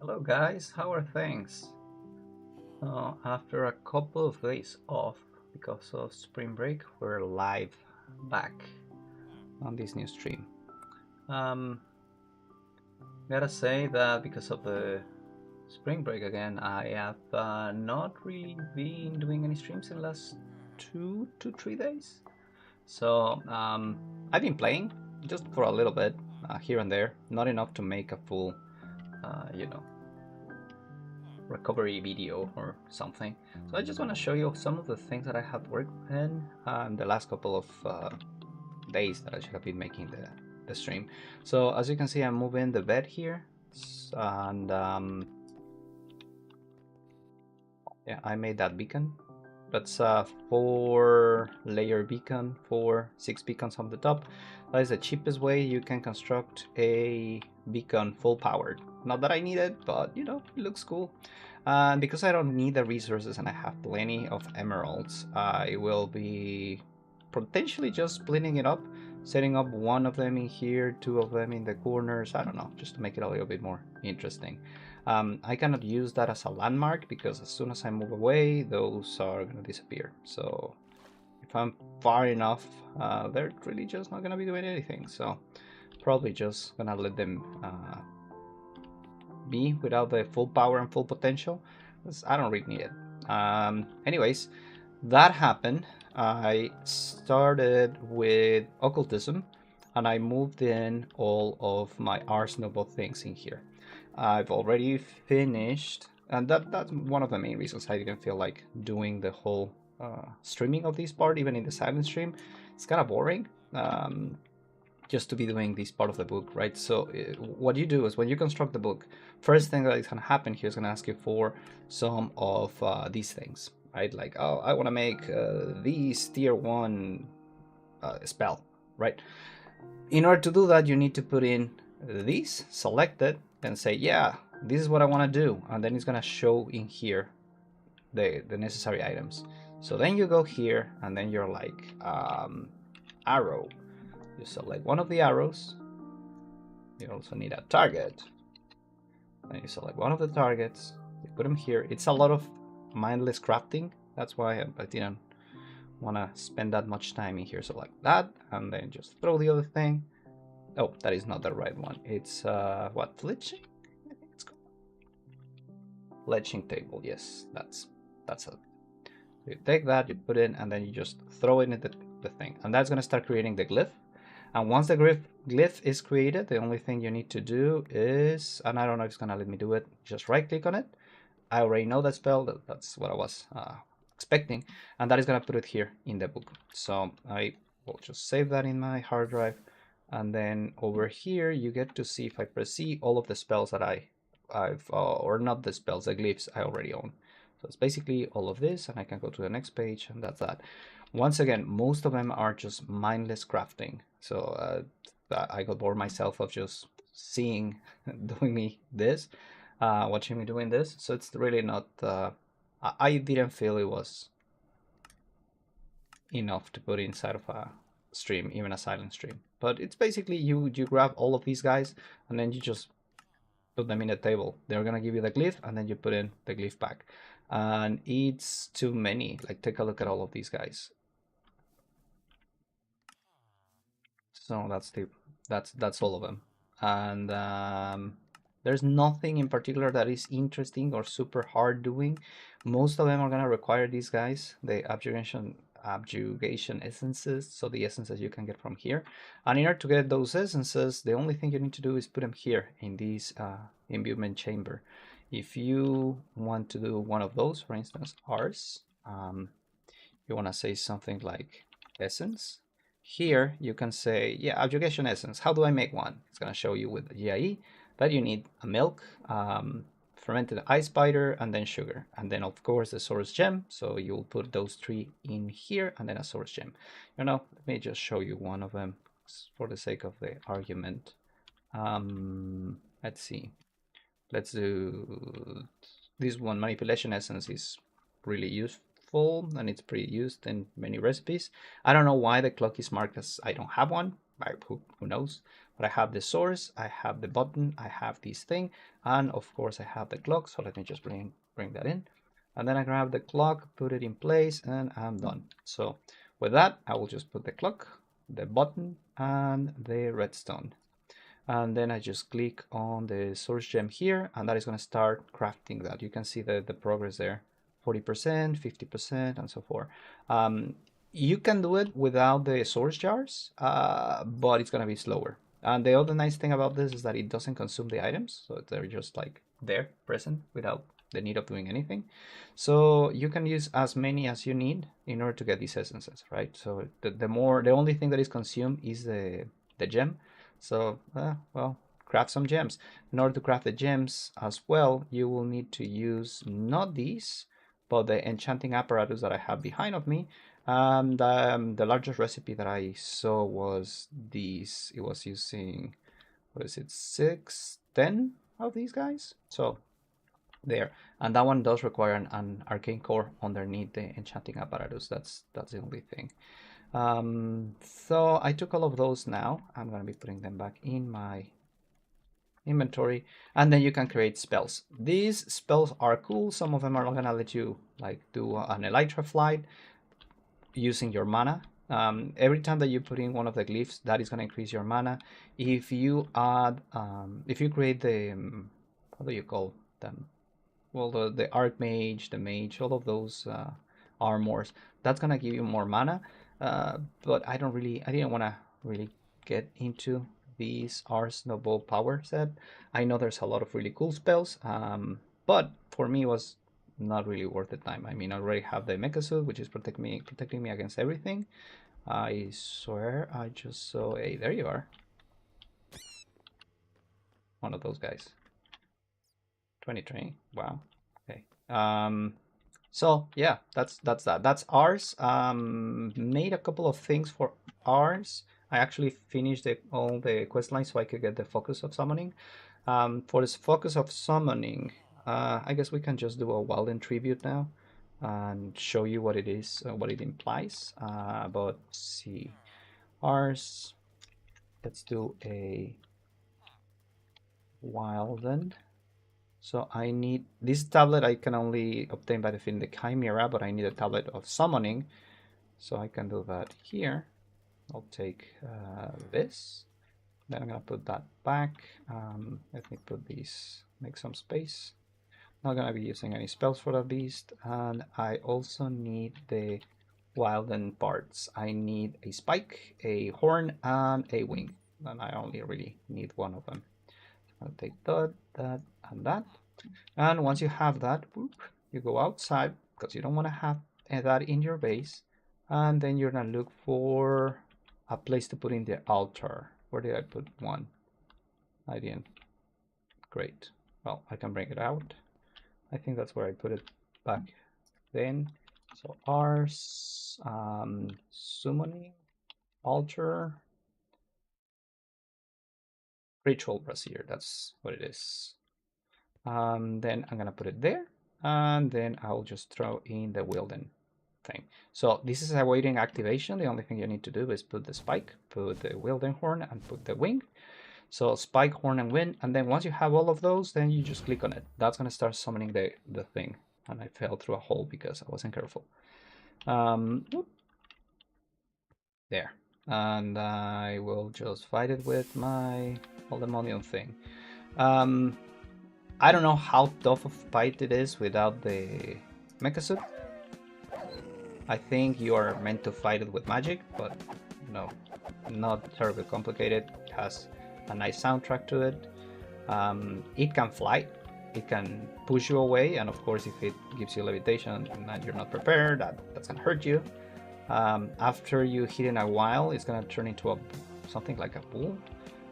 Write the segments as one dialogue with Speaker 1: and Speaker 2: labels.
Speaker 1: Hello guys, how are things? After a couple of days off because of spring break, we're live back on this new stream. Um, Gotta say that because of the spring break again, I have not really been doing any streams in the last 2 to 3 days. So I've been playing just for a little bit here and there, not enough to make a full, you know, recovery video or something. So I just want to show you some of the things that I have worked in the last couple of days that I should have been making the stream. So as you can see, I'm moving the bed here, and yeah, I made that beacon. That's a 4-layer beacon, 6 beacons on the top. That is the cheapest way you can construct a beacon full powered. Not that I need it, but you know, it looks cool. And because I don't need the resources and I have plenty of emeralds, I will be potentially just splitting it up, setting up one of them in here, 2 of them in the corners, I don't know, just to make it a little bit more interesting. I cannot use that as a landmark because as soon as I move away, those are going to disappear. So if I'm far enough, they're really just not going to be doing anything. So probably just going to let them be without the full power and full potential, because I don't really need it. Anyways, that happened. I started with occultism and I moved in all of my arsenal of things in here. I've already finished, and that's one of the main reasons I didn't feel like doing the whole streaming of this part, even in the silent stream. It's kind of boring. Just to be doing this part of the book, right? So what you do is when you construct the book, first thing that is going to happen here is going to ask you for some of these things, right? Like, oh, I want to make these tier 1 spell, right? In order to do that, you need to put in these, select it, and say, yeah, this is what I want to do. And then it's going to show in here the necessary items. So then you go here, and then you're like, arrow. You select one of the arrows. You also need a target. And you select one of the targets. You put them here. It's a lot of mindless crafting. That's why I didn't want to spend that much time in here. So like that, and then just throw the other thing. Oh, that is not the right one. It's what, fletching? I think it's called fletching table. Yes, that's it. You take that, you put in, and then you just throw it into the thing, and that's gonna start creating the glyph. And once the glyph is created, the only thing you need to do is, and I don't know if it's gonna let me do it, just right click on it. I already know that spell, that's what I was expecting, and that is gonna put it here in the book. So I will just save that in my hard drive, and then over here you get to see, if I press C, all of the spells that I've or not the spells, the glyphs I already own. So it's basically all of this, and I can go to the next page, and that's that. Once again, most of them are just mindless crafting. So I got bored myself of just seeing doing me this, watching me doing this. So it's really not. I didn't feel it was enough to put inside of a stream, even a silent stream. But it's basically you grab all of these guys and then you just put them in a table. They're gonna give you the glyph, and then you put in the glyph back. And it's too many. Like, take a look at all of these guys. So that's all of them. And there's nothing in particular that is interesting or super hard doing. Most of them are gonna require these guys, the abjugation essences, so the essences you can get from here. And in order to get those essences, the only thing you need to do is put them here in this imbuement chamber. If you want to do one of those, for instance, ours, you want to say something like essence. Here you can say, yeah, abjugation essence. How do I make one? It's going to show you with the GIE that you need a milk, fermented ice spider, and then sugar, and then of course the source gem. So you'll put those 3 in here, and then a source gem. You know, let me just show you one of them for the sake of the argument. Let's see. Let's do this one. Manipulation essence is really useful, and it's pretty used in many recipes. I don't know why the clock is marked as I don't have one. Who knows? But I have the source, I have the button, I have this thing, and of course I have the clock. So let me just bring that in. And then I grab the clock, put it in place, and I'm done. So with that, I will just put the clock, the button, and the redstone. And then I just click on the source gem here, and that is going to start crafting that. You can see the progress there, 40%, 50%, and so forth. You can do it without the source jars, but it's going to be slower. And the other nice thing about this is that it doesn't consume the items, so they're just like there, present, without the need of doing anything. So you can use as many as you need in order to get these essences, right? So the only thing that is consumed is the gem. So, well, craft some gems. In order to craft the gems as well, you will need to use not these, but the enchanting apparatus that I have behind of me. And the largest recipe that I saw was these. It was using, what is it, 6, 10 of these guys? So, there. And that one does require an arcane core underneath the enchanting apparatus. That's the only thing. So I took all of those now. I'm going to be putting them back in my inventory, and then you can create spells. These spells are cool. Some of them are going to let you like do an elytra flight using your mana. Every time that you put in one of the glyphs, that is going to increase your mana. If you add, if you create the, how do you call them? Well, the archmage, the mage, all of those armors, that's going to give you more mana. But I didn't want to really get into these Ars Noble power set. I know there's a lot of really cool spells, but for me it was not really worth the time. I mean, I already have the mecha suit, which is protecting me against everything. I swear I just saw a, there you are. One of those guys. 2020, wow. Okay. So yeah, that's that. That's ours. Made a couple of things for ours. I actually finished all the quest lines so I could get the focus of summoning. For this focus of summoning, I guess we can just do a Wilden tribute now and show you what it is, what it implies. But let's see, ours. Let's do a Wilden. So I need this tablet. I can only obtain by defeating the Chimera, but I need a tablet of summoning. So I can do that here. I'll take this. Then I'm gonna put that back. Let me put these, make some space. Not gonna be using any spells for that beast. And I also need the Wilden parts. I need a spike, a horn, and a wing. And I only really need one of them. I'll take that, and that. And once you have that, whoop, you go outside because you don't want to have that in your base. And then you're going to look for a place to put in the altar. Where did I put one? I didn't. Great. Well, I can bring it out. I think that's where I put it back then. So ours, summoning, altar, ritual brazier. That's what it is. Then I'm gonna put it there, and then I'll just throw in the Wilden thing. So this is awaiting activation. The only thing you need to do is put the spike, put the Wilden horn, and put the wing. So spike, horn, and wing, and then once you have all of those, then you just click on it. That's gonna start summoning the thing. And I fell through a hole because I wasn't careful. There. And I will just fight it with my Aldemonium thing. I don't know how tough a fight it is without the mecha suit. I think you are meant to fight it with magic, but no, not terribly complicated. It has a nice soundtrack to it. It can fly, it can push you away, and of course if it gives you levitation and you're not prepared, that's gonna hurt you. After you hit it a while, it's gonna turn into something like a bull,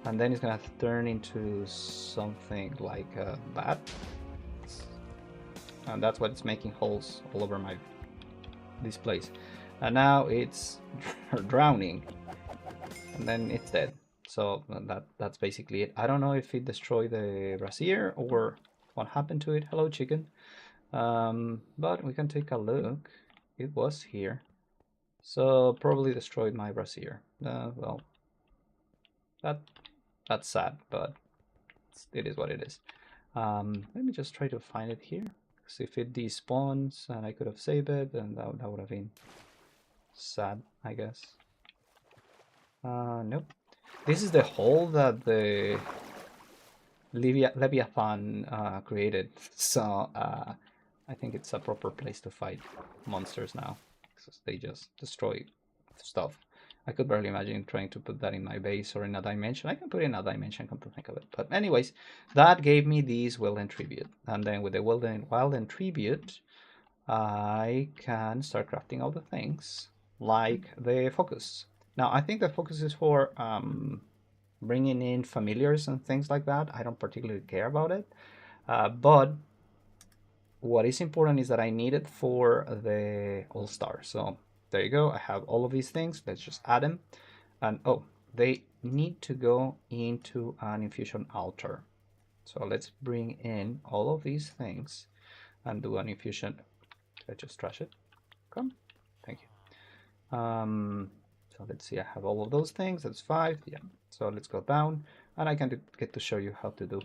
Speaker 1: and then it's gonna turn into something like a bat, and that's what it's making holes all over this place. And now it's drowning, and then it's dead. So that's basically it. I don't know if it destroyed the brazier or what happened to it. Hello, chicken. But we can take a look. It was here, so probably destroyed my brazier. Well, that That's sad, but it is what it is. Let me just try to find it here. Because if it despawns and I could have saved it, then that would have been sad, I guess. Nope. This is the hole that the Leviathan created. So I think it's a proper place to fight monsters now. Because they just destroy stuff. I could barely imagine trying to put that in my base or in a dimension. I can put it in a dimension, come to think of it. But anyways, that gave me these Wilden Tribute. And then with the Wilden Tribute, I can start crafting all the things like the focus. Now, I think the focus is for bringing in familiars and things like that. I don't particularly care about it. But what is important is that I need it for the All-Star. So there you go. I have all of these things. Let's just add them. And oh, they need to go into an infusion altar. So let's bring in all of these things and do an infusion. Did I just trash it? Come. Thank you. So let's see. I have all of those things. That's 5. Yeah. So let's go down. And I can get to show you how to do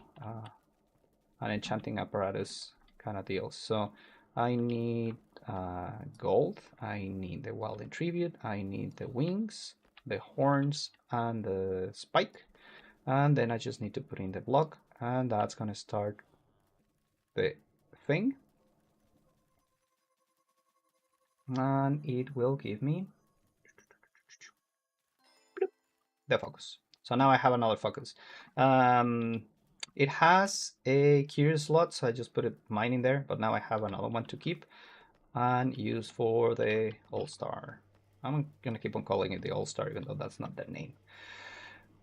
Speaker 1: an enchanting apparatus kind of deal. So I need gold, I need the Wilden Tribute, I need the wings, the horns, and the spike. And then I just need to put in the block, and that's going to start the thing. And it will give me the focus. So now I have another focus. It has a curious slot, so I just put mine in there, but now I have another one to keep and use for the All-Star. I'm gonna keep on calling it the All-Star, even though that's not their name.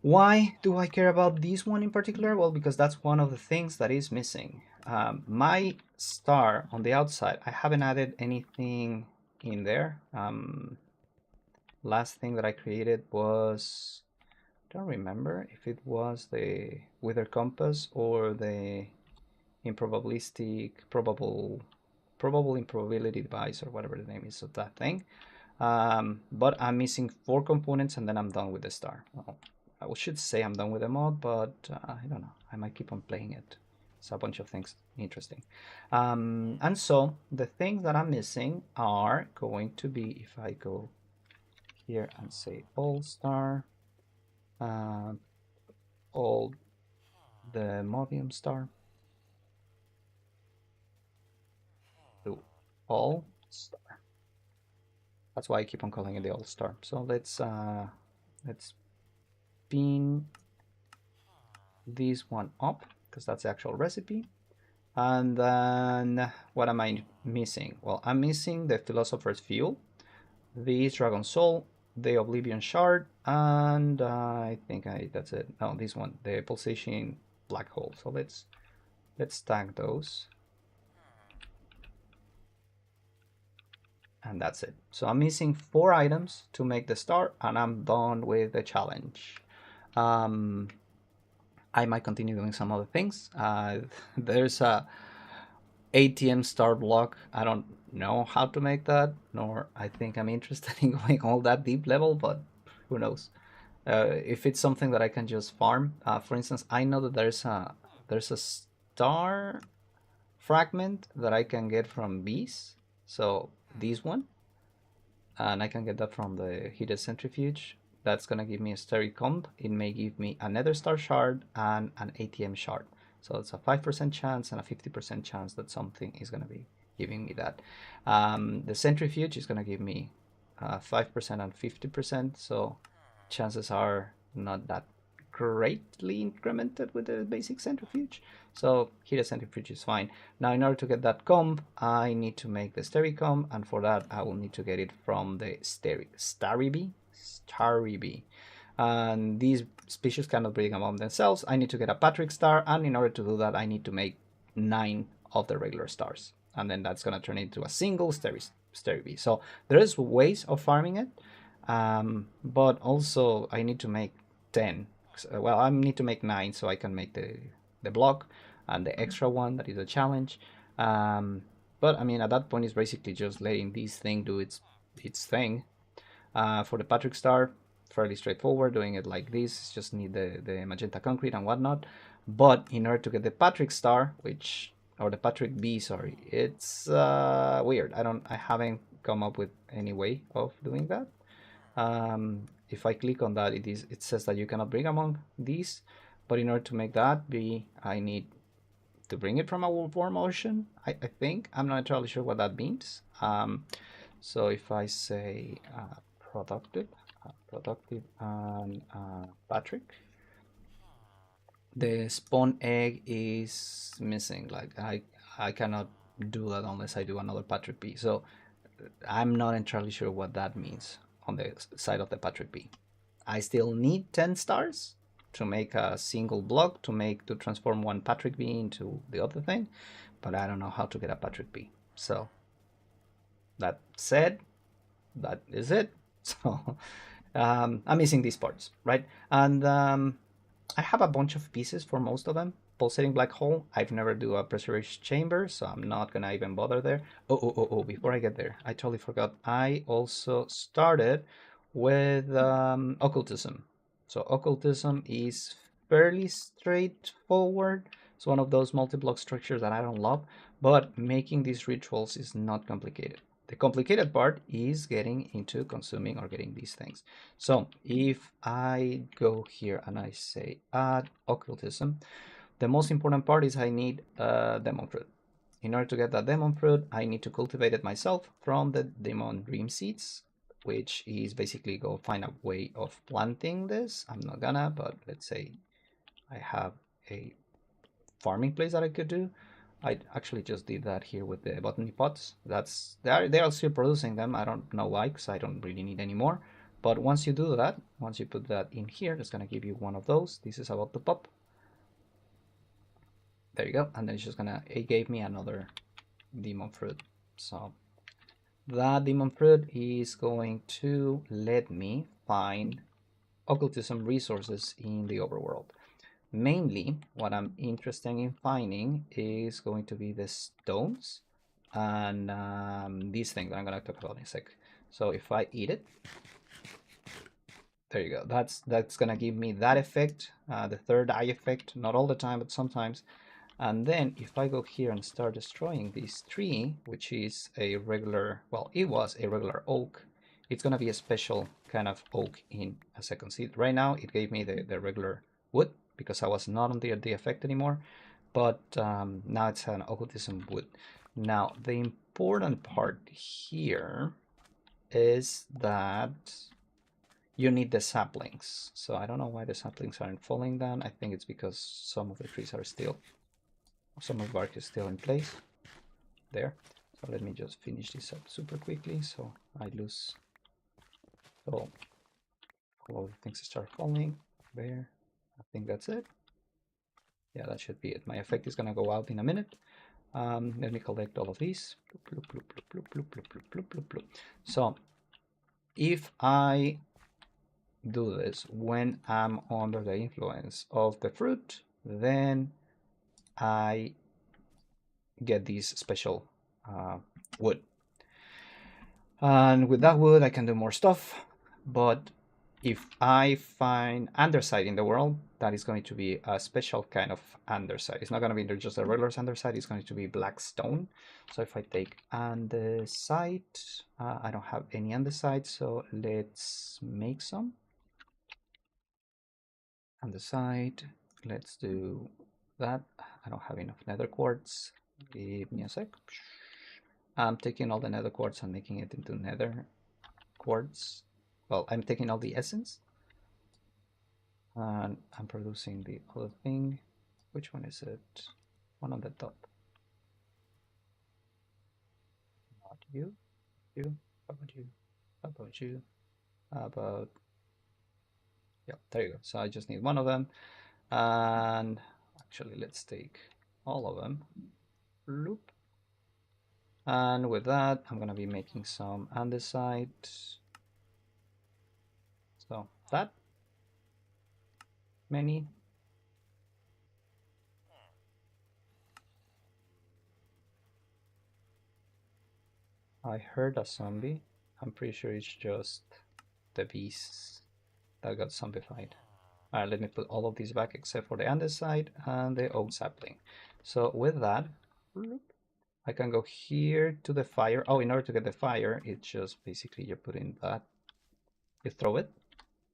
Speaker 1: Why do I care about this one in particular? Well, because that's one of the things that is missing. My star on the outside, I haven't added anything in there. Last thing that I created was, I don't remember if it was the Wither Compass or the probable improbability device, or whatever the name is of that thing. But I'm missing 4 components and then I'm done with the star. Well, I should say I'm done with the mod, but I don't know. I might keep on playing it. It's a bunch of things interesting. And so the things that I'm missing are going to be, if I go here and say All-Star, all the Mobium Star, do All-Star. That's why I keep on calling it the All-Star. So let's spin this one up, because that's the actual recipe. And then what am I missing? Well, I'm missing the Philosopher's Fuel, the Dragon Soul, the Oblivion Shard, and I think that's it. No, this one, the Pulsation Black Hole. So let's tag those. And that's it. So I'm missing 4 items to make the star, and I'm done with the challenge. I might continue doing some other things. There's a ATM star block. I don't know how to make that, nor I think I'm interested in going all that deep level, but who knows. If it's something that I can just farm. For instance, I know that there's a star fragment that I can get from bees. So this one, and I can get that from the heated centrifuge. That's gonna give me a steric comp. It may give me a nether star shard and an ATM shard. So it's a 5% chance and a 50% chance that something is gonna be giving me that. The centrifuge is gonna give me 5% and 50%. So chances are not that greatly incremented with the basic centrifuge. So heated centrifuge is fine. Now, in order to get that comb, I need to make the Stericomb, and for that I will need to get it from the Starry Bee. And these species cannot breed among themselves. I need to get a Patrick star, and in order to do that I need to make 9 of the regular stars, and then that's gonna turn into a single Starry Bee. So there's ways of farming it, but also I need to make 10. Well, I need to make 9 so I can make the block and the extra one that is a challenge. But I mean, at that point, it's basically just letting this thing do its thing. For the Patrick Star, fairly straightforward doing it like this. Just need the magenta concrete and whatnot. But in order to get the Patrick star, or the Patrick B, sorry, it's weird. I haven't come up with any way of doing that. If I click on that, it says that you cannot bring among these, but in order to make that be, I need to bring it from a warm ocean. I think I'm not entirely sure what that means. So if I say productive and Patrick, the spawn egg is missing. Like I cannot do that unless I do another Patrick B. So I'm not entirely sure what that means on the side of the Patrick B. I still need 10 stars to make a single block to transform one Patrick B into the other thing, but I don't know how to get a Patrick B. So that said, that is it. So I'm missing these parts, right? And I have a bunch of pieces for most of them. Pulsating black hole, I've never do a preservation chamber, so I'm not gonna even bother there. Oh, before I get there, I totally forgot. I also started with occultism. So occultism is fairly straightforward. It's one of those multi-block structures that I don't love, but making these rituals is not complicated. The complicated part is getting into consuming or getting these things. So if I go here and I say add occultism, the most important part is I need a demon fruit. In order to get that demon fruit, I need to cultivate it myself from the demon dream seeds, which is basically go find a way of planting this. I'm not gonna, but let's say I have a farming place that I could do. I actually just did that here with the botany pots. They are still producing them. I don't know why, because I don't really need any more. But once you do that, once you put that in here, it's gonna give you one of those. This is about to pop. There you go. And then it's just gonna, it gave me another demon fruit. So that demon fruit is going to let me find occultism resources in the overworld. Mainly, what I'm interested in finding is going to be the stones and these things that I'm going to talk about in a sec. So if I eat it, there you go. That's going to give me that effect, the third eye effect, not all the time, but sometimes. And then if I go here and start destroying this tree, which is a regular, well, it was a regular oak, it's going to be a special kind of oak in a second. See, right now it gave me the regular wood, because I was not on the effect anymore, but now it's an occultism wood. Now, the important part here is that you need the saplings. So I don't know why the saplings aren't falling down. I think it's because some of the trees are still, some of the bark is still in place there. So let me just finish this up super quickly so I lose. So all the things start falling there. I think that's it. Yeah, that should be it. My effect is gonna go out in a minute. Let me collect all of these. So if I do this when I'm under the influence of the fruit, then I get this special wood. And with that wood, I can do more stuff. But if I find andesite in the world, that is going to be a special kind of andesite. It's not going to be just a regular andesite, it's going to be black stone. So if I take andesite, I don't have any andesite, so let's make some andesite. Let's do that. I don't have enough nether quartz. Give me a sec. I'm taking all the nether quartz and making it into nether quartz. Well, I'm taking all the essence and I'm producing the other thing. Which one is it? One on the top. Not you. You. How about you? How about you? How about, yeah, there you go. So I just need one of them. And actually, let's take all of them. Loop. And with that, I'm gonna be making some andesite. So that many. I heard a zombie. I'm pretty sure it's just the beast that got zombified. All right, let me put all of these back except for the andesite and the oak sapling. So with that, I can go here to the fire. Oh, in order to get the fire, it's just basically you put in that, you throw it,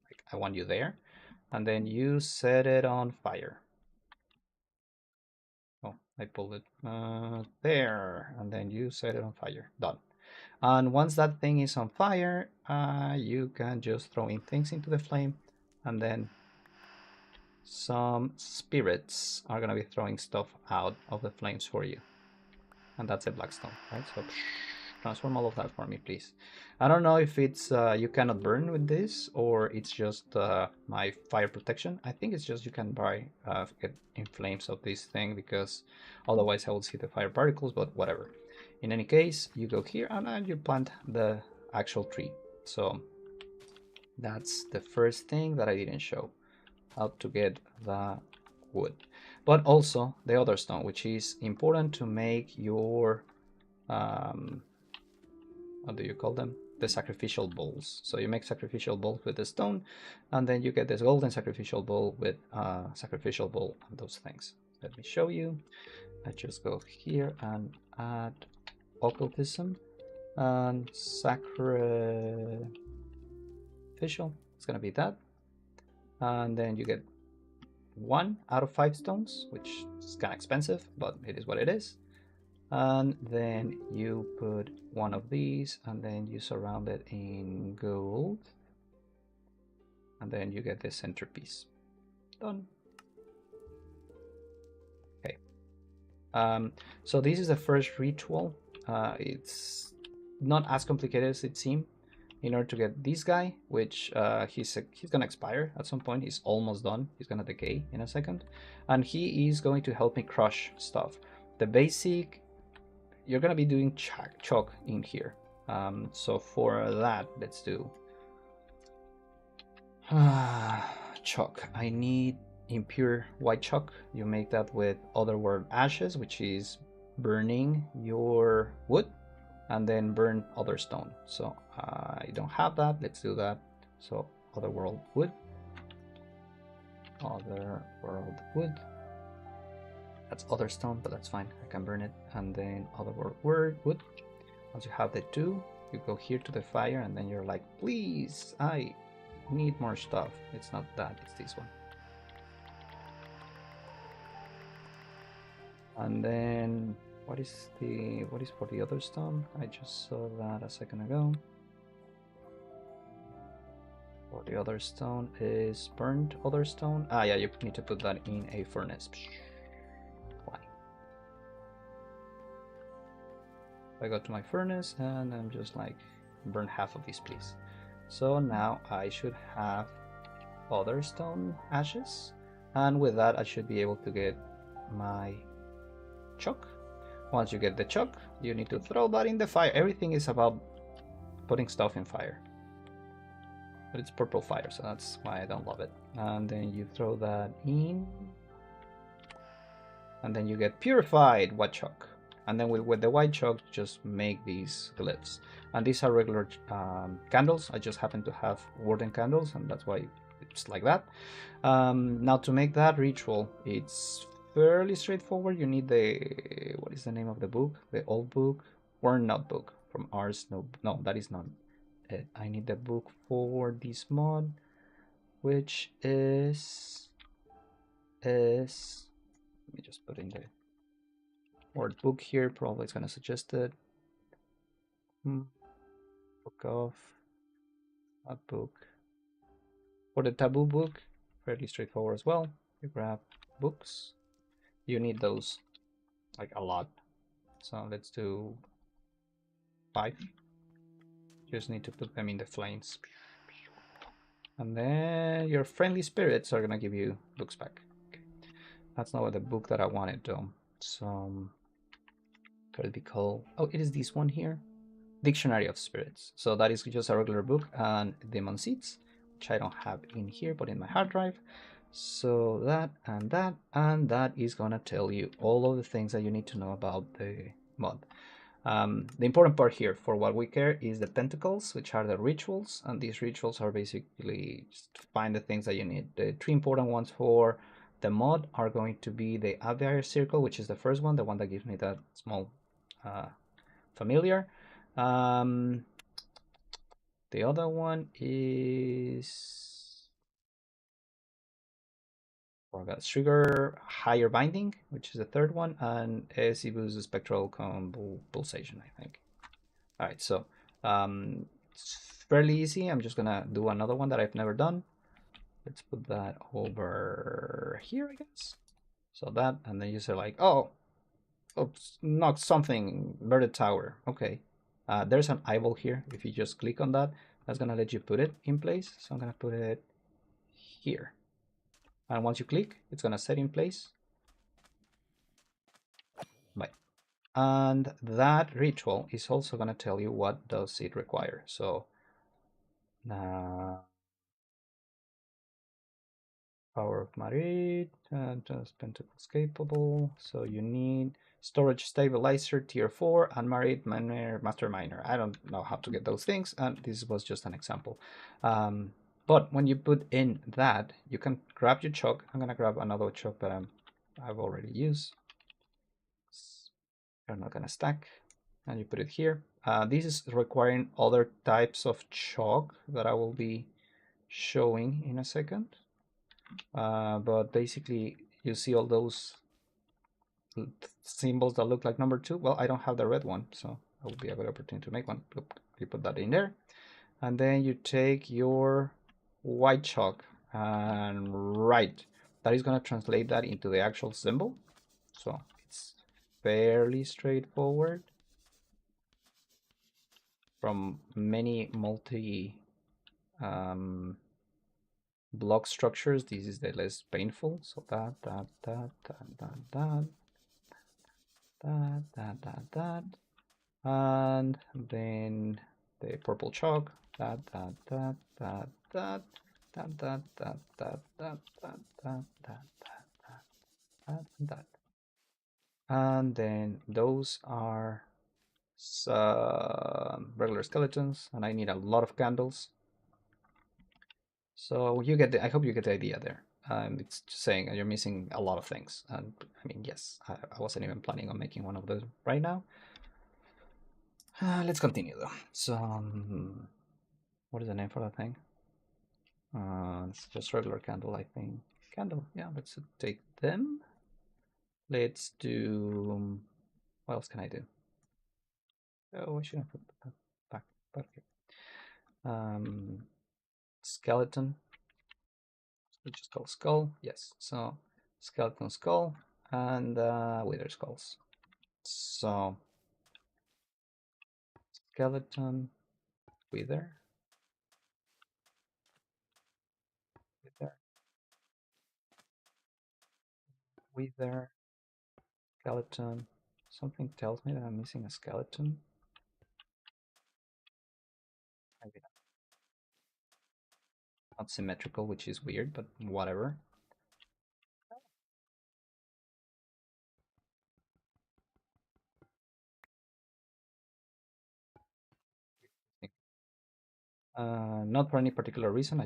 Speaker 1: like I want you there, and then you set it on fire. Oh, I pulled it there, and then you set it on fire. Done. And once that thing is on fire, you can just throw in things into the flame, and then some spirits are gonna be throwing stuff out of the flames for you. And that's a blackstone, right? So transform all of that for me, please. I don't know if it's you cannot burn with this, or it's just my fire protection. I think it's just you can get in flames of this thing, because otherwise I will see the fire particles, but whatever. In any case, you go here and then you plant the actual tree. So that's the first thing that I didn't show, how to get the wood. But also the other stone, which is important to make your what do you call them, the sacrificial bowls. So you make sacrificial bowls with the stone, and then you get this golden sacrificial bowl with sacrificial bowl and those things. Let me show you. I just go here and add occultism and sacrificial. It's gonna be that, and then you get 1 out of 5 stones, which is kind of expensive, but it is what it is. And then you put 1 of these, and then you surround it in gold, and then you get the centerpiece. Done. Okay. So this is the first ritual. It's not as complicated as it seems. In order to get this guy, which he's gonna expire at some point. He's almost done. He's gonna decay in a second, and he is going to help me crush stuff. The basic, you're gonna be doing chalk in here. So for that, let's do chalk. I need impure white chalk. You make that with otherworld ashes, which is burning your wood, and then burn other stone. So I don't have that. Let's do that. So otherworld wood, otherworld wood. That's other stone, but that's fine. I can burn it. And then otherworld wood. Once you have the 2, you go here to the fire, and then you're like, please, I need more stuff. It's not that, it's this one. And then what is for the other stone? I just saw that a second ago. For the other stone is burnt other stone. Ah, yeah, you need to put that in a furnace. Why? I go to my furnace and I'm just like, burn half of these, please. So now I should have other stone ashes, and with that I should be able to get my chalk. Once you get the chalk, you need to throw that in the fire. Everything is about putting stuff in fire. But it's purple fire, so that's why I don't love it. And then you throw that in. And then you get purified white chalk. And then with the white chalk, just make these glyphs. And these are regular candles. I just happen to have wooden candles, and that's why it's like that. Now to make that ritual, it's fairly straightforward. You need the, what is the name of the book? The old book or notebook from Ars. No, that is not it. I need the book for this mod, which is let me just put in the word book here. Probably it's gonna suggest it. Book of that book. For the taboo book, fairly straightforward as well. You grab books. You need those like a lot, so let's do 5. Just need to put them in the flames, and then your friendly spirits are gonna give you books back. Okay. That's not what the book that I wanted though. So could it be called, oh, it is this one here, Dictionary of Spirits. So that is just a regular book, and Demon Seeds, which I don't have in here but in my hard drive. So that and that, and that is gonna tell you all of the things that you need to know about the mod. The important part here for what we care is the pentacles, which are the rituals, and these rituals are basically just to find the things that you need. The three important ones for the mod are going to be the aviary circle, which is the first one, the one that gives me that small familiar. The other one is, forgot, sugar higher binding, which is the third one, and Esibus spectral pulsation, I think. All right, so it's fairly easy. I'm just gonna do another one that I've never done. Let's put that over here, I guess. So that, and then you say like, oh, oops, knocked something, inverted tower. Okay, there's an eyeball here. If you just click on that, that's gonna let you put it in place. So I'm gonna put it here. And once you click, it's gonna set in place. Bye. And that ritual is also gonna tell you what does it require. So power of Marit, just pentacles capable. So you need storage stabilizer tier 4 and Marit master miner. I don't know how to get those things, and this was just an example. But when you put in that, you can grab your choke. I'm gonna grab another choke that I've already used. They're not gonna stack, and you put it here. This is requiring other types of chalk that I will be showing in a second. But basically, you see all those symbols that look like number 2. Well, I don't have the red one, so that would be a good opportunity to make one. You put that in there, and then you take your white chalk and write. That is going to translate that into the actual symbol. So it's fairly straightforward. From many multi block structures, this is the less painful. So that, and then the purple chalk, that, and then those are regular skeletons, and I need a lot of candles. So you get the, I hope you get the idea there. It's just saying you're missing a lot of things, and I mean, yes, I wasn't even planning on making one of those right now. Let's continue though. So, what is the name for that thing? It's just regular candle, I think. Candle, yeah. Let's take them. Let's do. What else can I do? Oh, I shouldn't put that back. But okay. Skeleton. We just call skull. Yes. So skeleton skull and wither skulls. So skeleton, wither, wither, skeleton. Something tells me that I'm missing a skeleton. Maybe not symmetrical, which is weird, but whatever. Not for any particular reason.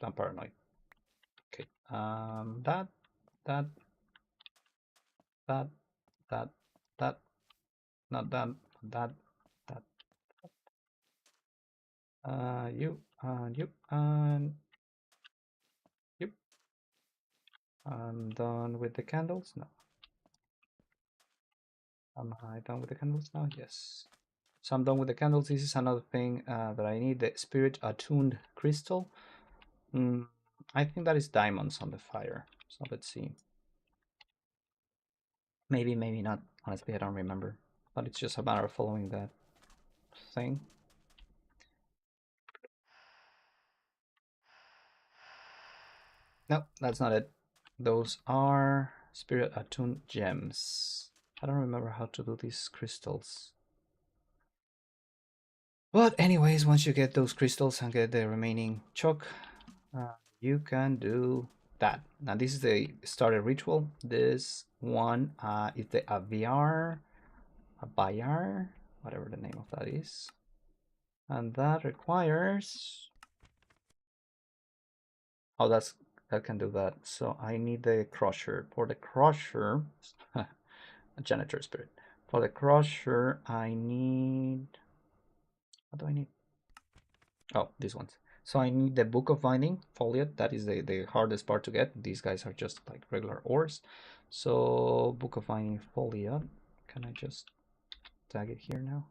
Speaker 1: I'm paranoid. Okay. That, that, that, that, that, not that, that, that. You, you, and you. I'm done with the candles. No. Am I done with the candles now? Yes. So I'm done with the candles. This is another thing that I need, the spirit attuned crystal. I think that is diamonds on the fire. So let's see. Maybe, maybe not. Honestly, I don't remember. But it's just a matter of following that thing. No, that's not it. Those are spirit attuned gems. I don't remember how to do these crystals. But anyways, once you get those crystals and get the remaining chalk, you can do that. Now this is the starter ritual. This one is the Aviar, whatever the name of that is. And that requires, oh, that can do that. So I need the crusher. For the crusher, a janitor spirit. For the crusher, I need, what do I need? Oh, these ones. So I need the Book of Binding foliate. That is the hardest part to get. These guys are just like regular ores. So Book of Binding foliate. Can I just tag it here now?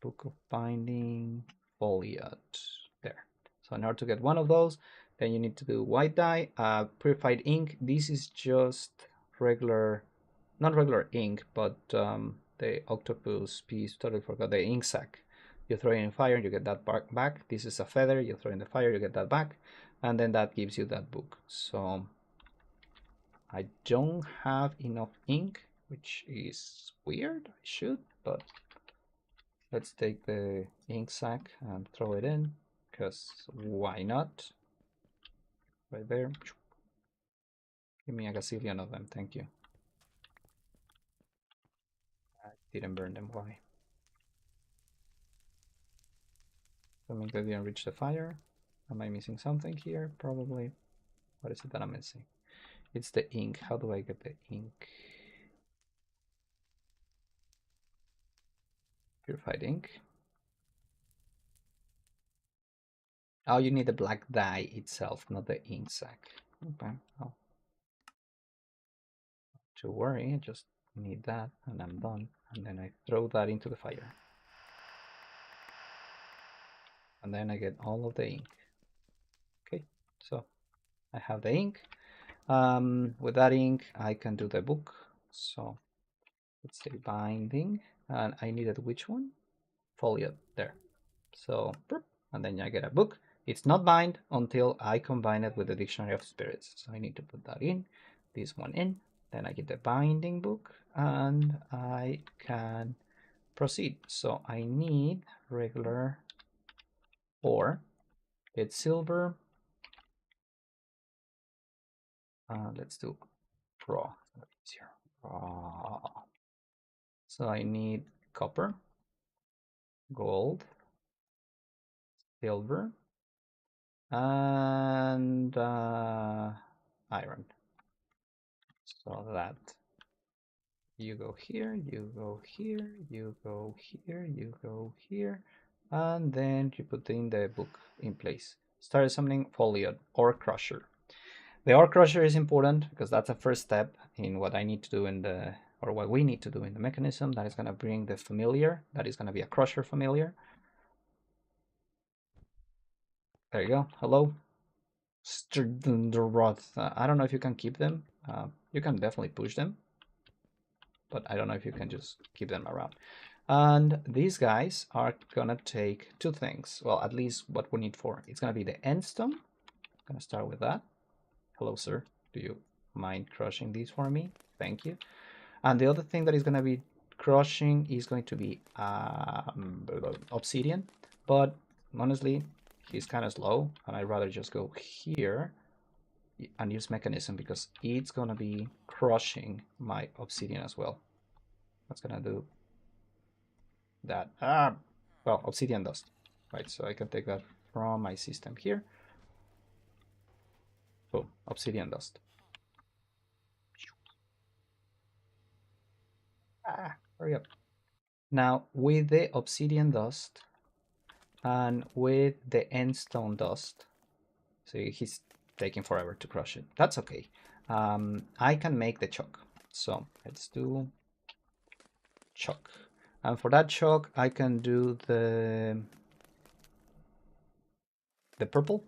Speaker 1: Book of Binding foliate. There. So in order to get one of those, then you need to do white dye, purified ink. This is just regular, not regular ink, but the octopus piece. Totally forgot the ink sac. You throw it in fire, you get that back. This is a feather. You throw in the fire, you get that back, and then that gives you that book. So I don't have enough ink, which is weird. I should, but let's take the ink sac and throw it in, because why not? Right there. Give me a gazillion of them, thank you. I didn't burn them, why? Assuming they didn't reach the fire. Am I missing something here? Probably. What is it that I'm missing? It's the ink. How do I get the ink? Purified ink. Oh, you need the black dye itself, not the ink sac. Okay. Oh. Not to worry, I just need that and I'm done. And then I throw that into the fire. And then I get all of the ink. Okay, so I have the ink. With that ink, I can do the book. So let's say binding, and I needed which one? Foliate, there. So, and then I get a book. It's not bind until I combine it with the Dictionary of Spirits. So I need to put that in, this one in, then I get the binding book, and I can proceed. So I need regular ore. It's silver. Let's do raw. Raw. So I need copper, gold, silver, and iron. So that you go here, you go here, you go here, you go here, and then you put in the book in place. Start summoning foliate or crusher. The ore crusher is important because that's a first step in what I need to do in the, or what we need to do in the mechanism. That is going to bring the familiar. That is going to be a crusher familiar. There you go. Hello. I don't know if you can keep them. You can definitely push them, but I don't know if you can just keep them around. And these guys are gonna take two things. Well, at least what we need for. It's gonna be the end stone. I'm gonna start with that. Hello, sir. Do you mind crushing these for me? Thank you. And the other thing that is gonna be crushing is going to be obsidian. But honestly, he's kind of slow, and I'd rather just go here and use mechanism because it's gonna be crushing my obsidian as well. That's gonna do that. Well, obsidian dust, right? So I can take that from my system here. Boom, obsidian dust. Hurry up. Now with the obsidian dust and with the endstone dust, so he's taking forever to crush it. That's okay. I can make the chalk. So let's do chalk. And for that chalk, I can do the purple.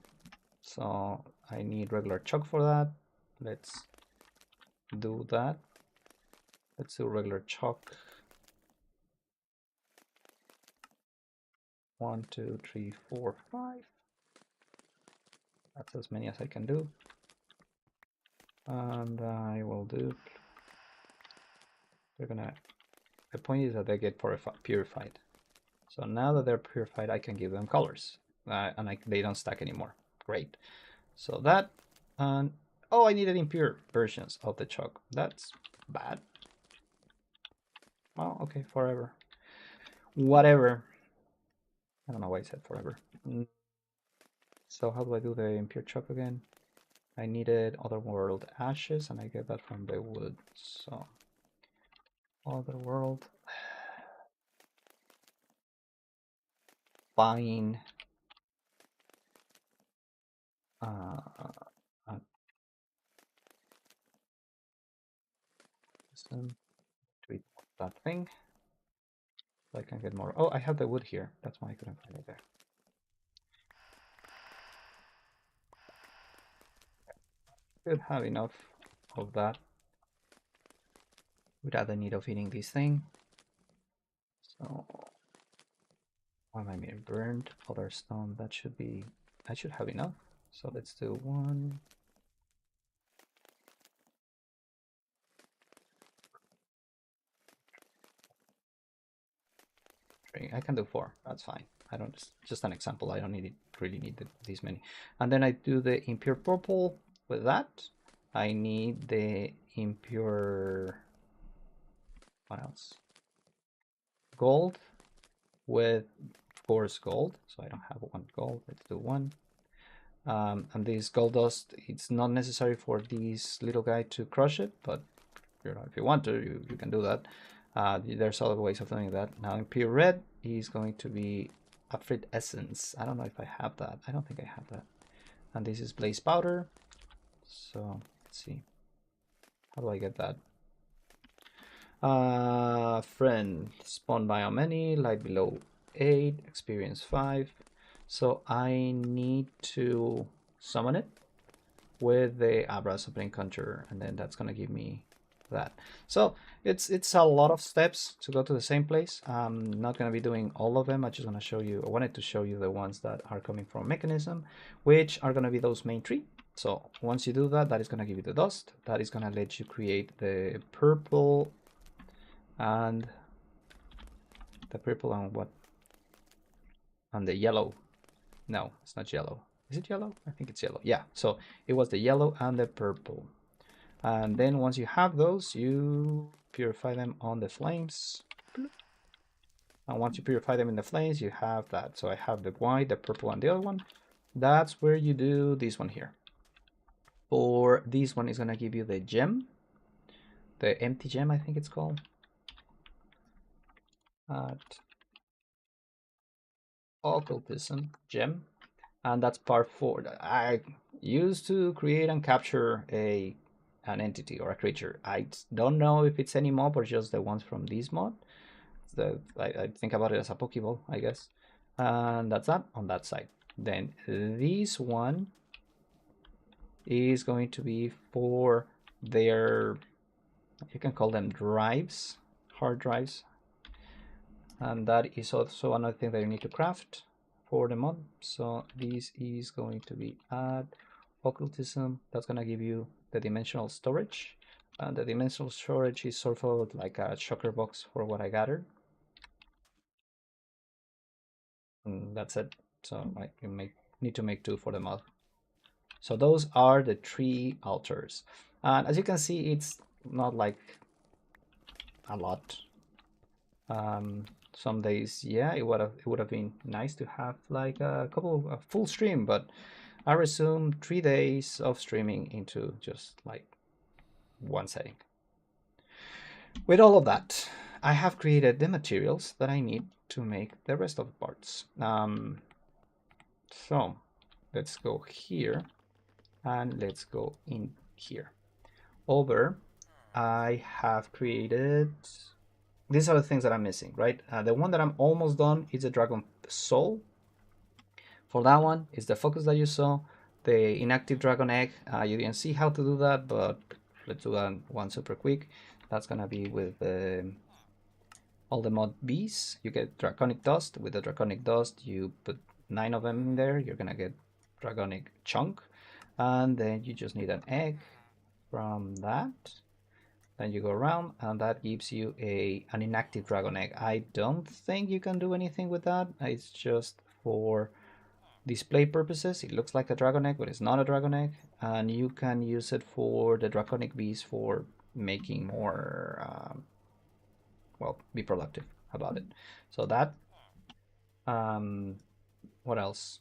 Speaker 1: So I need regular chalk for that. Let's do that. Let's do regular chalk. 1, 2, 3, 4, 5. That's as many as I can do. And I will do. They're gonna. The point is that they get purified. So now that they're purified, I can give them colors, and they don't stack anymore. Great. So that, and oh, I needed impure versions of the chalk. That's bad. Oh, okay, forever. Whatever. I don't know why I said forever. So how do I do the impure chalk again? I needed Otherworld ashes, and I get that from the wood. So Otherworld. Fine. Uh, tweet that thing. So I can get more. Oh, I have the wood here. That's why I couldn't find it there. Should have enough of that without the need of eating this thing. So why am I being burned? Other stone. That should be. I should have enough. So let's do 1. I can do 4. That's fine. I don't just an example. I don't need it, really need these many. And then I do the impure purple with that. I need the impure. What else? Gold with, of course, gold. So I don't have 1 gold. Let's do 1. And this gold dust, it's not necessary for this little guy to crush it, but if you want to, you can do that. There's other ways of doing that. Now impure red is going to be Afrit Essence. I don't know if I have that. I don't think I have that. And this is Blaze Powder. So let's see. How do I get that? Friend, spawn biome any, light below 8, experience 5. So I need to summon it with the Abra's opening conjurer, and then that's gonna give me that. So it's a lot of steps to go to the same place. I'm not gonna be doing all of them. I just wanna show you. I wanted to show you the ones that are coming from mechanism, which are gonna be those main 3. So once you do that, that is gonna give you the dust. That is gonna let you create the purple and what? And the yellow. No, it's not yellow. Is it yellow? I think it's yellow. Yeah, so it was the yellow and the purple. And then once you have those, you purify them on the flames. And once you purify them in the flames, you have that. So I have the white, the purple, and the other one. That's where you do this one here. For this one is gonna give you the gem, the empty gem, I think it's called. Occultism gem, and that's part 4. I used to create and capture an entity or a creature. I don't know if it's any mob or just the ones from this mod. I think about it as a Pokeball, I guess. And that's that on that side. Then this one is going to be for their, you can call them drives, hard drives. And that is also another thing that you need to craft for the mod. So this is going to be add occultism. That's going to give you the dimensional storage. And the dimensional storage is sort of like a shocker box for what I gathered. And that's it. So you need to make 2 for the mod. So those are the 3 altars. And as you can see, it's not like a lot. Some days, yeah, it would have been nice to have like a full stream, but I resumed 3 days of streaming into just like one setting. With all of that, I have created the materials that I need to make the rest of the parts. So let's go here and let's go in here. Over, I have created, these are the things that I'm missing, right? The one that I'm almost done is the dragon soul. For that one, is the focus that you saw, the inactive dragon egg. You didn't see how to do that, but let's do that one super quick. That's gonna be with all the mod bees. You get draconic dust. With the draconic dust, you put 9 of them in there. You're gonna get draconic chunk, and then you just need an egg from that. Then you go around, and that gives you an inactive dragon egg. I don't think you can do anything with that. It's just for display purposes. It looks like a dragon egg, but it's not a dragon egg. And you can use it for the draconic bees for making more well, be productive about it. So that, what else?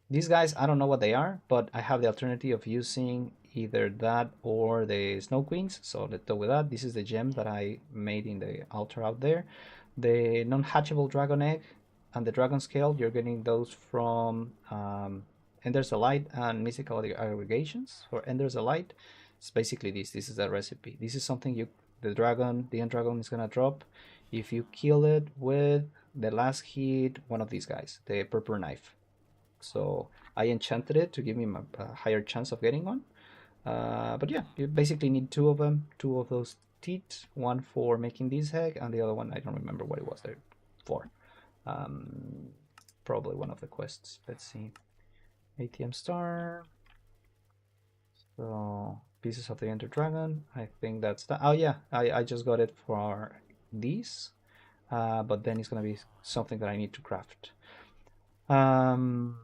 Speaker 1: These guys, I don't know what they are, but I have the alternative of using either that or the Snow Queens. So let's go with that. This is the gem that I made in the altar out there. The non-hatchable dragon egg and the dragon scale, you're getting those from Ender's Delight and Mystical Aggregations. For Ender's Delight, it's basically this. This is the recipe. This is something the end dragon is gonna drop if you kill it with the last hit, one of these guys, the purple knife. So I enchanted it to give me a higher chance of getting one. But yeah, you basically need two of them, two of those teeth, one for making this egg, and the other one, I don't remember what it was there for. Probably one of the quests. Let's see. ATM star. So pieces of the Ender Dragon. I think that's that. Oh yeah, I just got it for these. But then it's gonna be something that I need to craft. And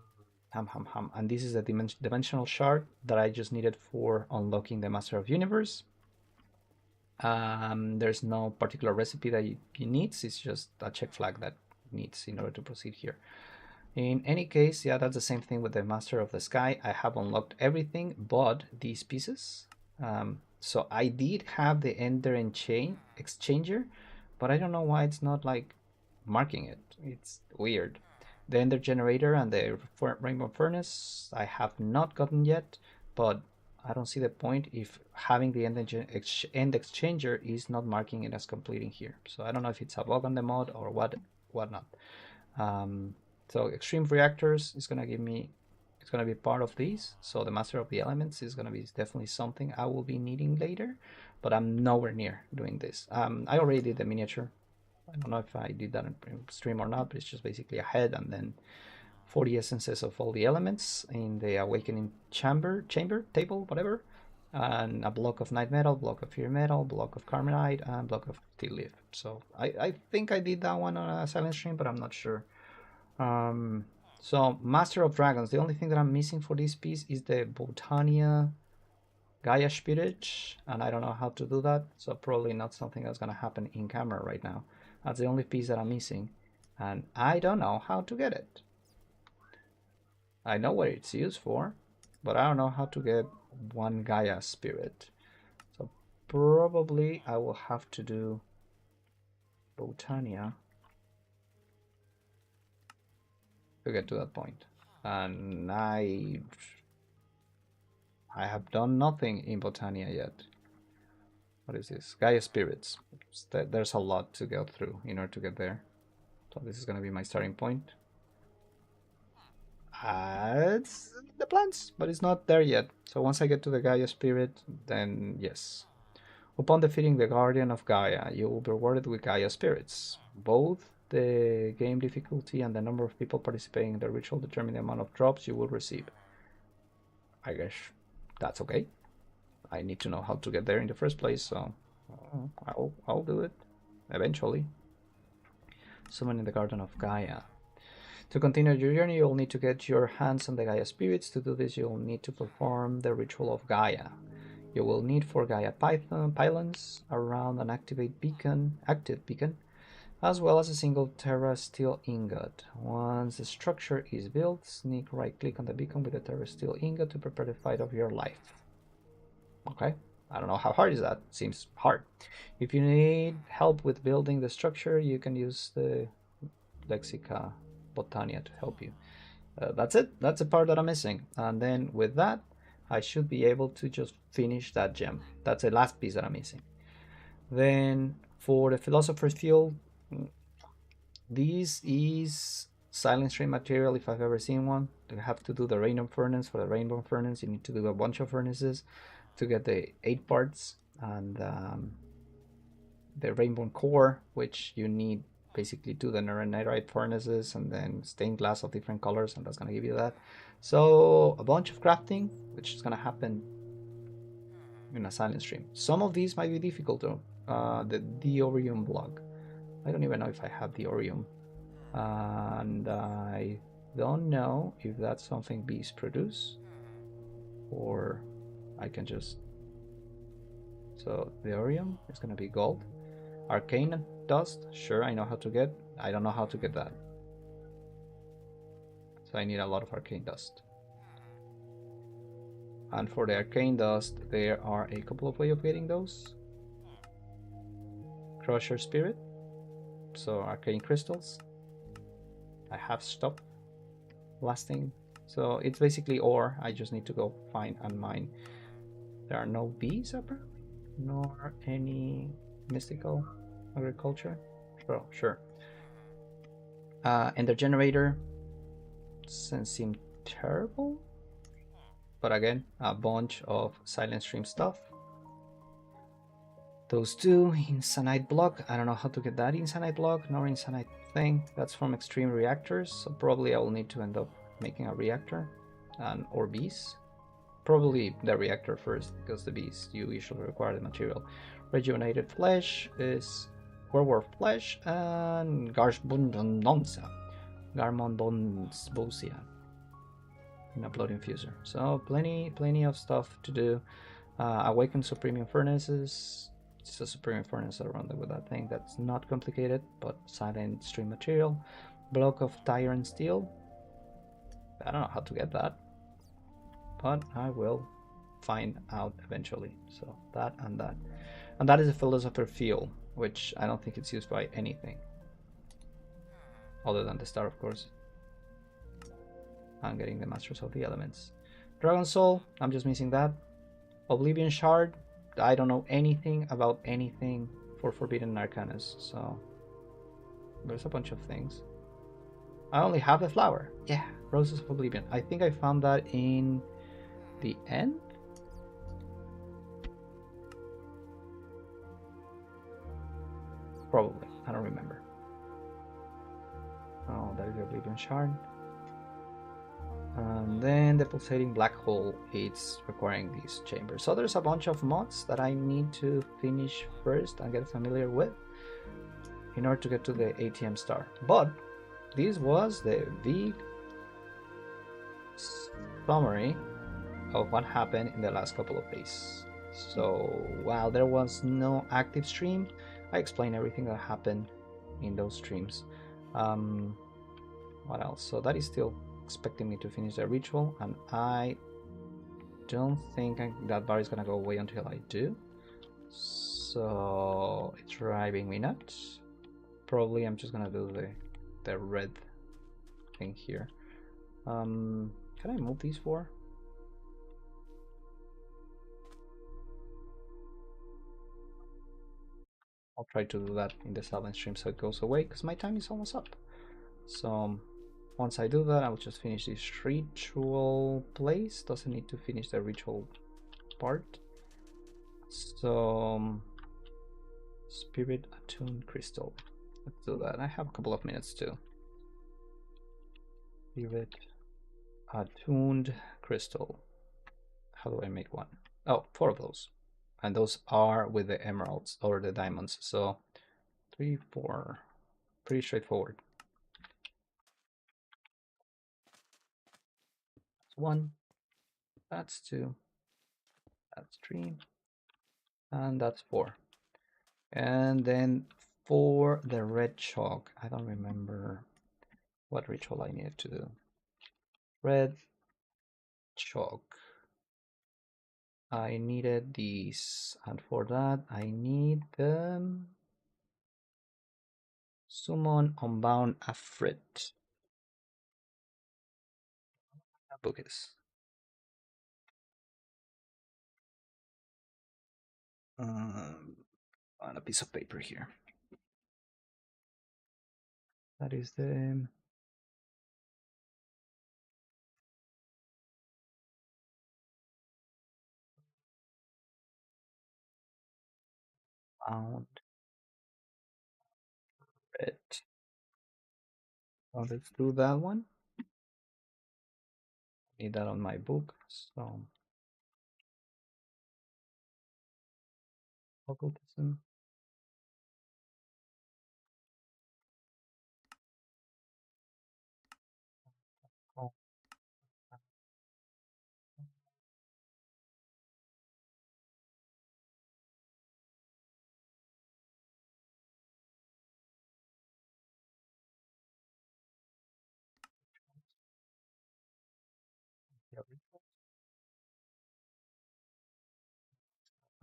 Speaker 1: this is the dimensional shard that I just needed for unlocking the Master of Universe. There's no particular recipe that you need. It's just a check flag that needs in order to proceed here. In any case, yeah, that's the same thing with the Master of the Sky. I have unlocked everything but these pieces. So I did have the Ender Exchanger, but I don't know why it's not like marking it. It's weird. The Ender Generator and the Rainbow Furnace I have not gotten yet, but I don't see the point if having the End Exchanger is not marking it as completing here. So I don't know if it's a bug on the mod or whatnot. So Extreme Reactors is gonna give me, it's gonna be part of these. So the Master of the Elements is gonna be definitely something I will be needing later, but I'm nowhere near doing this. I already did the miniature. I don't know if I did that in stream or not, but it's just basically a head and then 40 essences of all the elements in the awakening chamber, table, whatever, and a block of night metal, block of fear metal, block of carbonite, and block of steel leaf. So I think I did that one on a silent stream, but I'm not sure. So Master of Dragons, the only thing that I'm missing for this piece is the Botania Gaia Spirit, and I don't know how to do that, so probably not something that's gonna happen in camera right now. That's the only piece that I'm missing, and I don't know how to get it. I know what it's used for, but I don't know how to get one Gaia Spirit. So probably I will have to do Botania to get to that point. And I have done nothing in Botania yet. What is this? Gaia Spirits. There's a lot to go through in order to get there. So this is going to be my starting point. It's the plans, but it's not there yet. So once I get to the Gaia Spirit, then yes. Upon defeating the Guardian of Gaia, you will be rewarded with Gaia Spirits. Both the game difficulty and the number of people participating in the ritual determine the amount of drops you will receive. I guess that's okay. I need to know how to get there in the first place, so I'll do it eventually. Summoning the Garden of Gaia. To continue your journey, you'll need to get your hands on the Gaia Spirits. To do this, you'll need to perform the Ritual of Gaia. You will need 4 Gaia pylons around an active beacon, as well as a single Terra Steel ingot. Once the structure is built, sneak right-click on the beacon with the Terra Steel ingot to prepare the fight of your life. Okay, I don't know how hard is that. Seems hard. If you need help with building the structure, you can use the Lexica Botania to help you. That's it. That's the part that I'm missing. And then with that, I should be able to just finish that gem. That's the last piece that I'm missing. Then for the Philosopher's Fuel, this is silent stream material if I've ever seen one. You have to do the Rainbow Furnace. For the Rainbow Furnace, you need to do a bunch of furnaces to get the 8 parts, and the Rainbow Core, which you need basically 2 the netherite furnaces and then stained glass of different colors, and that's going to give you that. So a bunch of crafting, which is going to happen in a silent stream. Some of these might be difficult though. The Diorium block, I don't even know if I have Diorium, and I don't know if that's something bees produce or I can just, so the Diorium is going to be gold. Arcane dust, sure, I know how to get. I don't know how to get that. So I need a lot of arcane dust. And for the arcane dust, there are a couple of ways of getting those. Crusher Spirit, so arcane crystals. I have stopped blasting. So it's basically ore. I just need to go find and mine. There are no bees apparently, nor any mystical agriculture. Oh, sure. And the generator doesn't seem terrible, but again, a bunch of silent stream stuff. Those two Insanite block. I don't know how to get that Insanite block nor Insanite thing. That's from Extreme Reactors, so probably I will need to end up making a reactor and or bees. Probably the reactor first, because the bees you usually require the material. Rejuvenated flesh is werewolf flesh and Garshbundononsa. Garmondonsbosia in a blood infuser. So plenty of stuff to do. Awaken Supremium Furnaces. It's a Supremium Furnace around with that thing. That's not complicated, but silent stream material. Block of Tyrant Steel. I don't know how to get that, but I will find out eventually. So that and that. And that is a Philosopher Fuel, which I don't think it's used by anything. Other than the star, of course. I'm getting the Masters of the Elements. Dragon Soul, I'm just missing that. Oblivion Shard, I don't know anything about anything for Forbidden Arcanas, so there's a bunch of things. I only have the flower. Yeah, Roses of Oblivion. I think I found that in the end. Probably. I don't remember. Oh, that is the Oblivion Shard. And then the pulsating black hole, it's requiring these chambers. So there's a bunch of mods that I need to finish first and get familiar with in order to get to the ATM star. But this was the big summary of what happened in the last couple of days. So while there was no active stream, I explained everything that happened in those streams. What else? So that is still expecting me to finish the ritual, and I don't think that bar is gonna go away until I do. So it's driving me nuts. Probably I'm just gonna do the red thing here. Can I move these four? I'll try to do that in the silent stream so it goes away, because my time is almost up. So once I do that, I will just finish this ritual place. Doesn't need to finish the ritual part. So Spirit Attuned Crystal. Let's do that. I have a couple of minutes too. Spirit Attuned Crystal. How do I make one? Oh, four of those. And those are with the emeralds or the diamonds. So 3, 4. Pretty straightforward. That's 1. That's 2. That's 3. And that's 4. And then for the red chalk, I don't remember what ritual I needed to do. Red chalk. I needed these, and for that I need the Summon Unbound Afrit. That book is. On a piece of paper here. That is the bound red. So let's do that one. Need that on my book. So occultism. Oh,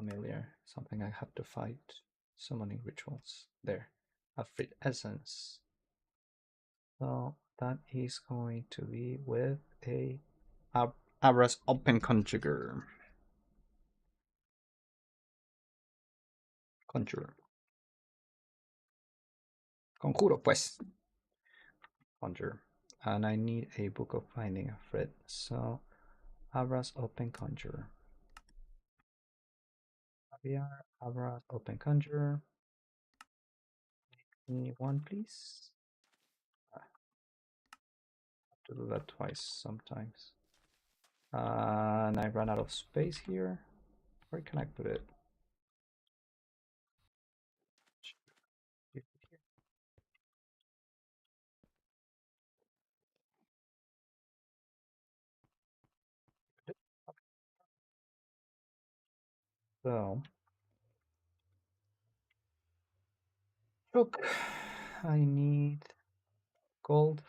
Speaker 1: familiar. Something I have to fight. Summoning rituals. There. A free essence. So that is going to be with a Abra's Open Conjurer. Conjurer. Conjuro, pues. Conjure. And I need a book of finding a Fred. So Abra's Open Conjurer. Javier, Abra's Open Conjurer. Give me one, please. I have to do that twice sometimes. And I ran out of space here. Where can I put it? So, look, I need gold,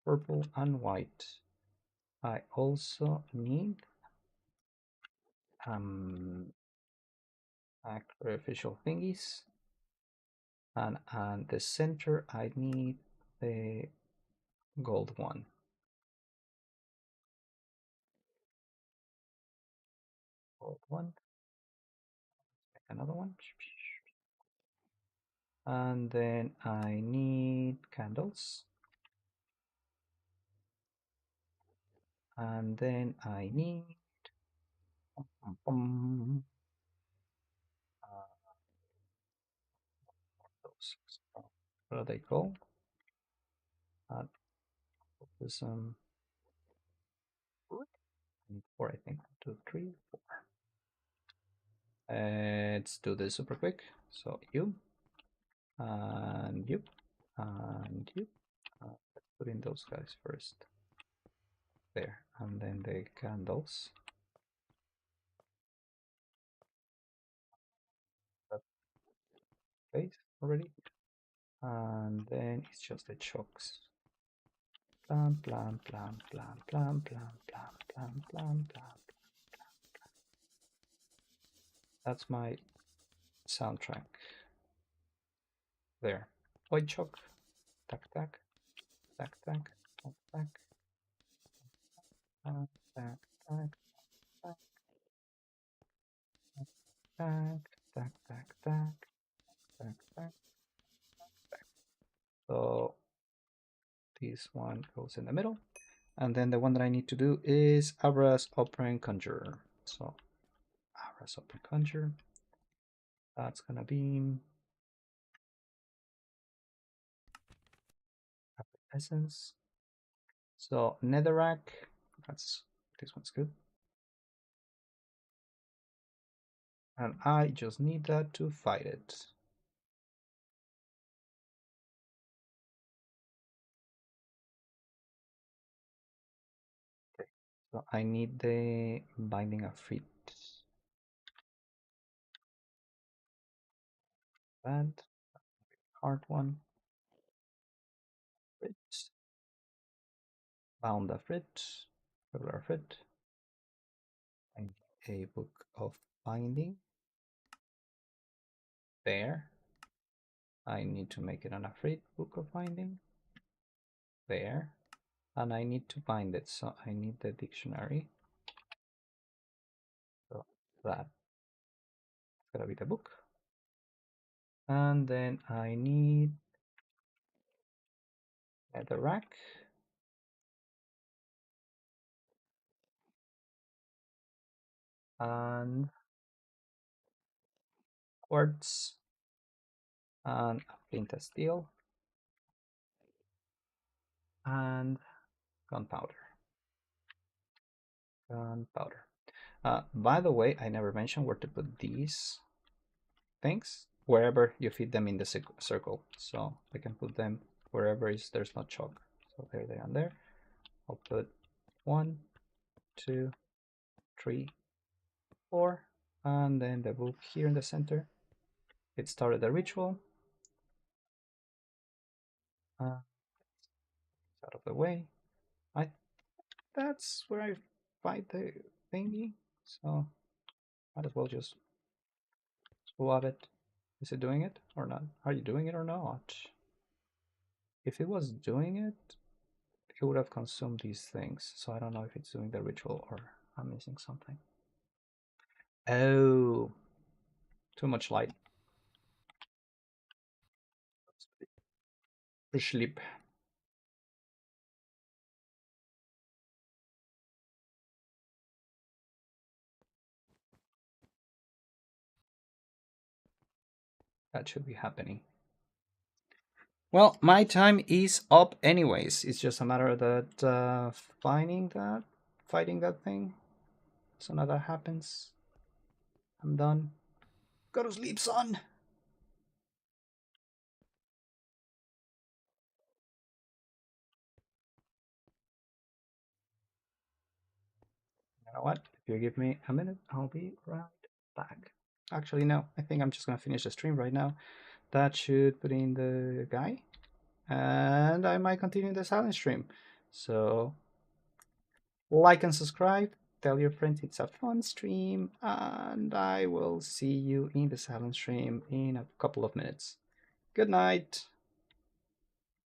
Speaker 1: purple, and white. I also need artificial thingies, and the center I need the gold one. Gold one. Another one. And then I need candles. And then I need those. What are they called? Some I need four, I think. 1, 2, 3, 4. Let's do this super quick. So you and you and you. Let's put in those guys first. There, and then the candles. That place already. And then it's just the chokes. Plan, plan, plan, plan, plan, plan, plan, plan, plan, plan. That's my soundtrack. There. White chalk. Tack, tack. Tack, tack. Tack, tack. Tack, tack, tack. Tack, tack, tack, tack, tack, tack, tack. So this one goes in the middle. And then the one that I need to do is Abra's Open Conjurer. So Abra's Open Conjurer. That's gonna be Essence. So Netherrack. That's this one's good. And I just need that to fight it. Okay. So I need the Binding of Feet. That hard one. Frit. Bound of Frit. Regular Frit. I need a Book of Binding. There. I need to make it an Afraid Book of Binding. There. And I need to bind it, so I need the dictionary. So that's gonna be the book. And then I need the rack. And quartz. And a flint and steel. And gunpowder. Gunpowder. By the way, I never mentioned where to put these things. Wherever you fit them in the circle. So I can put them wherever there's not chalk. So there they are there. I'll put 1, 2, 3, 4, and then the book here in the center. It started the ritual. Out of the way. That's where I fight the thingy. So might as well just Love it. Is it doing it or not? Are you doing it or not? If it was doing it, it would have consumed these things. So I don't know if it's doing the ritual or I'm missing something. Oh, too much light. Sleep. That should be happening. Well, my time is up anyways. It's just a matter of that fighting that thing. So now that happens, I'm done. Go to sleep, son. You know what? If you give me a minute, I'll be right back. Actually, no. I think I'm just gonna finish the stream right now. That should put in the guy, and I might continue the silent stream. So like and subscribe. Tell your friends it's a fun stream, and I will see you in the silent stream in a couple of minutes. Good night.